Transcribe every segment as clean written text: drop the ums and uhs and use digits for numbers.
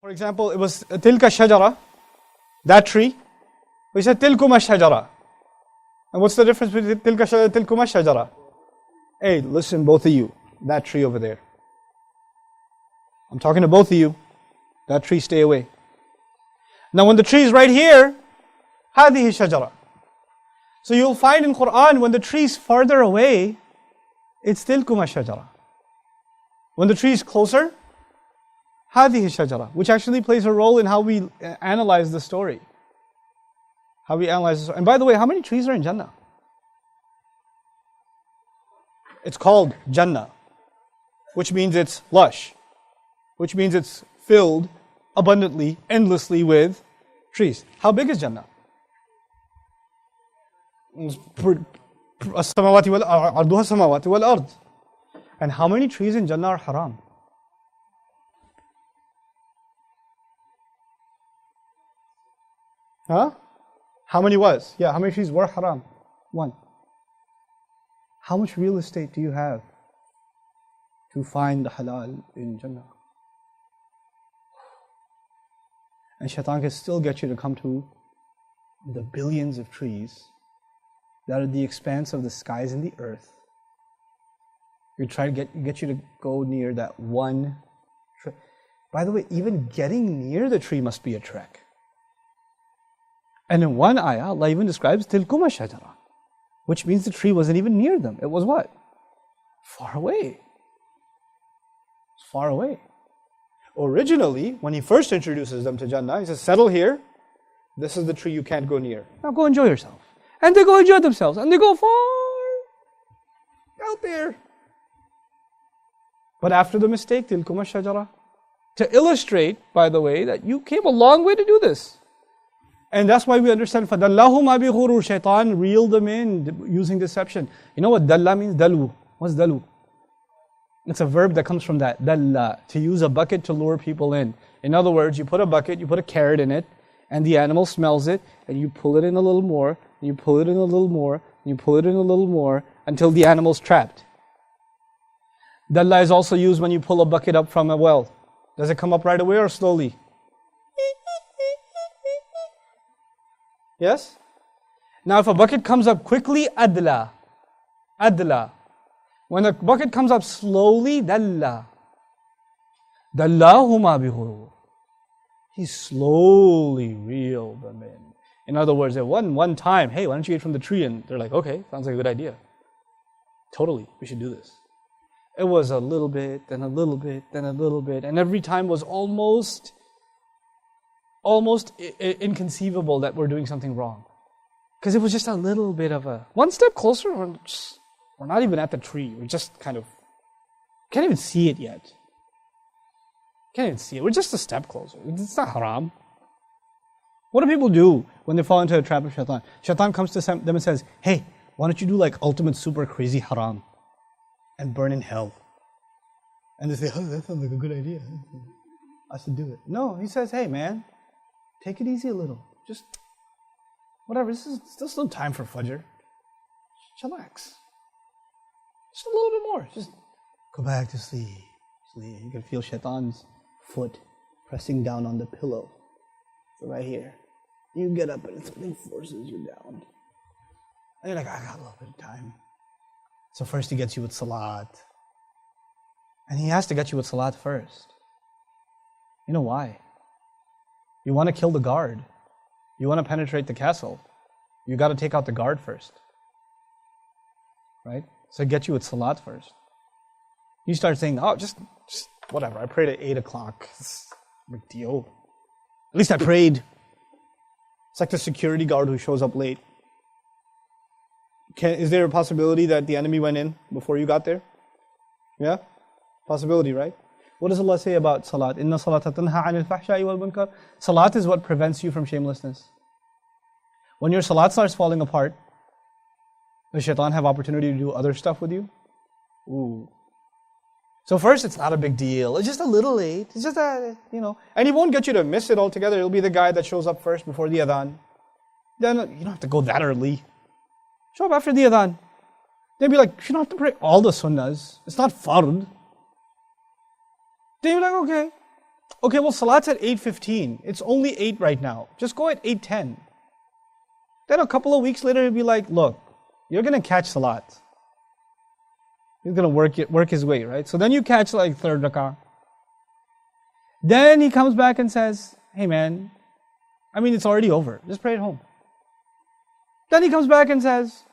For example, it was tilka shajara, that tree. We said tilkuma shajara. And what's the difference between tilka shajara and tilkuma shajara? Hey, listen, both of you, that tree over there. I'm talking to both of you. That tree, stay away. Now when the tree is right here, هذه shajara. So you'll find in Quran, when the tree is farther away, it's tilkuma shajara. When the tree is closer, هذه shajara, which actually plays a role in how we analyze the story. How we analyze the story. And by the way, how many trees are in Jannah? It's called Jannah, which means it's lush, which means it's filled abundantly, endlessly with trees. How big is Jannah? And how many trees in Jannah are haram? Huh? How many was? Yeah, how many trees were haram? One. How much real estate do you have to find the halal in Jannah? And Shaytan can still get you to come to the billions of trees that are the expanse of the skies and the earth. We try to get you to go near that one tree. By the way, even getting near the tree must be a trek. And in one ayah, Allah even describes tilkuma shajara, which means the tree wasn't even near them. It was what? Far away. It's far away. Originally, when he first introduces them to Jannah, he says, settle here. This is the tree you can't go near. Now go enjoy yourself. And they go enjoy themselves. And they go far out there. But after the mistake, tilkuma shajara, to illustrate, by the way, that you came a long way to do this. And that's why we understand, فَدَلَّهُمَا بِغُرُورٍ, Shaytan reeled them in using deception. You know what dalla means? Dalu. What's dalu? It's a verb that comes from that, dalla, to use a bucket to lure people in. In other words, you put a bucket, you put a carrot in it, and the animal smells it, and you pull it in a little more, and you pull it in a little more, and you pull it in a little more, until the animal's trapped. Dalla is also used when you pull a bucket up from a well. Does it come up right away or slowly? Yes? Now if a bucket comes up quickly, adla. Adla. When a bucket comes up slowly, dalla. Dallahuma bihurur. He slowly reeled them in. In other words, at one time, hey, why don't you eat from the tree? And they're like, okay, sounds like a good idea. Totally, we should do this. It was a little bit, then a little bit, then a little bit. And every time was almost inconceivable that we're doing something wrong. Because it was just a little bit of a, one step closer, we're not even at the tree. We're just kind of, can't even see it yet. Can't even see it. We're just a step closer. It's not haram. What do people do when they fall into a trap of Shaytan? Shaytan comes to them and says, hey, why don't you do like ultimate super crazy haram and burn in hell? And they say, oh, that sounds like a good idea. I should do it. No, he says, hey man, take it easy a little. Just, whatever, this is still time for Fajr. Chillax. Just a little bit more. Just go back to sleep. Sleep. You can feel Shaitan's foot pressing down on the pillow. So right here. You get up and something forces you down. And you're like, I got a little bit of time. So first he gets you with salat. And he has to get you with salat first. You know why? You want to kill the guard. You want to penetrate the castle. You got to take out the guard first. Right? So get you with salat first. You start saying, oh, just whatever. I prayed at 8 o'clock. It's no big deal. At least I prayed. It's like the security guard who shows up late. Is there a possibility that the enemy went in before you got there? Yeah? Possibility, right? What does Allah say about salat? Inna salata tanha anil fahsha'i wal munkar. Salat is what prevents you from shamelessness. When your salat starts falling apart, does Shaitan have opportunity to do other stuff with you? Ooh. So first, it's not a big deal. It's just a little late. It's just a, and he won't get you to miss it altogether. He'll be the guy that shows up first before the adhan. Then you don't have to go that early. Show up after the adhan. They'll be like, you don't have to pray all the sunnahs. It's not fard. Then you're like, okay, Okay, well, Salat's at 8:15. It's only 8 right now. Just go at 8:10. Then a couple of weeks later, he'll be like, look, you're going to catch Salat. He's going to work his way, right? So then you catch like third rakah. Then he comes back and says, hey man, it's already over. Just pray at home. Then he comes back and says,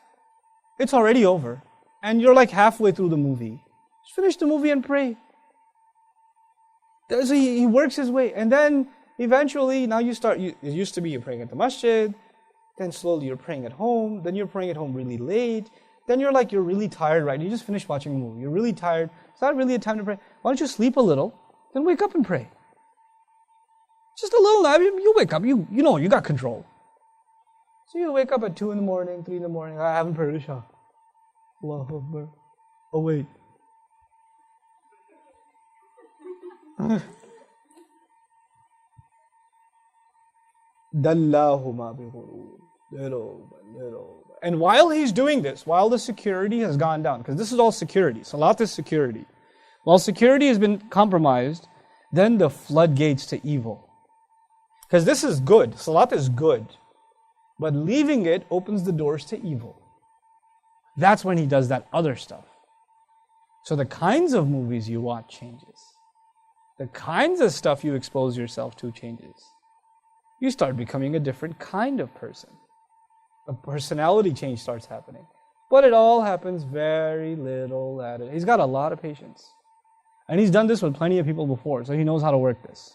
it's already over. And you're like halfway through the movie. Just finish the movie and pray. So he works his way. And then eventually, now it used to be you're praying at the masjid. Then slowly you're praying at home. Then you're praying at home really late. Then you're really tired, right? You just finished watching a movie. You're really tired. It's not really a time to pray. Why don't you sleep a little, then wake up and pray. Just a little nap. You wake up. You know, you got control. So you wake up at 2 in the morning, 3 in the morning. I haven't prayed Isha. Allahu Akbar. Oh wait. Dallahuma bi-ghurur. And while he's doing this, while the security has gone down, because this is all security, Salat is security. While security has been compromised, then the floodgates to evil. Because this is good, Salat is good, but leaving it opens the doors to evil. That's when he does that other stuff. So the kinds of movies you watch changes. The kinds of stuff you expose yourself to changes. You start becoming a different kind of person. A personality change starts happening. But it all happens very little at it. He's got a lot of patience. And he's done this with plenty of people before, so he knows how to work this.